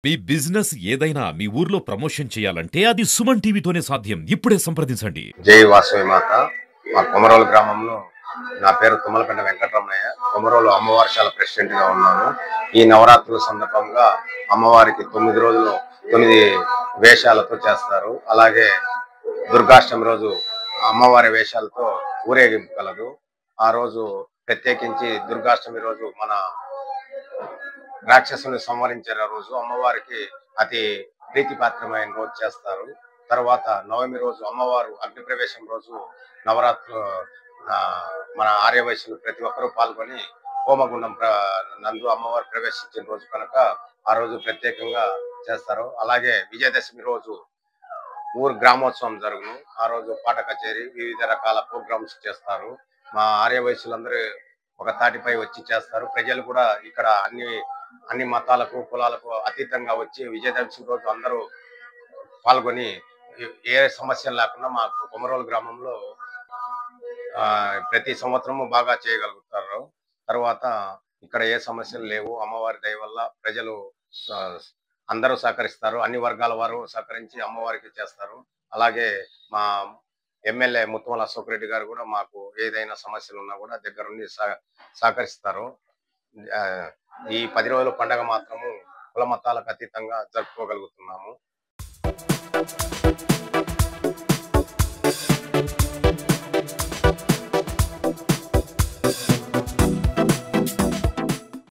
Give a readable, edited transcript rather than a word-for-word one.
మీ business ఏదైనా మీ ఊర్లో promotion చేయాలంటే అది సుమన్ టీవీతోనే సాధ్యం. ఇప్పుడే సంప్రదించండి. జై వాసవి మాత. మా కొమరోలు గ్రామంలో నా పేరు తుమ్మలపెంట వెంకటరమణయ్య. కొమరోలు అమ్మవారిశాల ప్రెసిడెంట్ గా ఉన్నాను. ఈ నవరాత్రుల సందర్భంగా అమ్మవారికి 9 రోజులు 9 వేషాలతో చేస్తారు. అలాగే దుర్గాష్టమి రోజు అమ్మవారి వేషాలతో ఊరేగింపు కలదు. ఆ రోజు ప్రత్యేకించి దుర్గాష్టమి రోజు మన రాక్షసుని సంహరించే రోజు అమ్మవారికి అతి ప్రీతిపాత్రమైన రోజు చేస్తారు. తర్వాత నవమి రోజు అమ్మవారు అగ్ని ప్రవేశం రోజు నవరాత్రులు మన ఆర్యవైశ్యులు ప్రతి ఒక్కరూ పాల్గొని హోమగుండం నందు అమ్మవారు ప్రవేశించిన రోజు కనుక ఆ రోజు ప్రత్యేకంగా చేస్తారు. అలాగే విజయదశమి రోజు ఊరు గ్రామోత్సవం జరుగును. ఆ రోజు పాట కచేరీ వివిధ రకాల ప్రోగ్రామ్స్ చేస్తారు. మా ఆర్యవైశ్యులందరూ ఒక తాటిపై వచ్చి చేస్తారు. ప్రజలు కూడా ఇక్కడ అన్ని మతాలకు కులాలకు అతీతంగా వచ్చి విజయదశమి రోజు అందరూ పాల్గొని ఏ సమస్యలు లేకుండా మా కొమరోలు గ్రామంలో ప్రతి సంవత్సరము బాగా చేయగలుగుతారు. తర్వాత ఇక్కడ ఏ సమస్యలు లేవు. అమ్మవారి దయ వల్ల ప్రజలు అందరూ సహకరిస్తారు. అన్ని వర్గాల వారు సహకరించి అమ్మవారికి చేస్తారు. అలాగే మా ఎమ్మెల్యే ముత్తుమల అశోక్ రెడ్డి గారు కూడా మాకు ఏదైనా సమస్యలు ఉన్నా కూడా దగ్గరుండి సహకరిస్తారు. ఈ 10 రోజుల పండగ మాత్రము కుల మతాలకు అతీతంగా జరుపుకోగలుగుతున్నాము.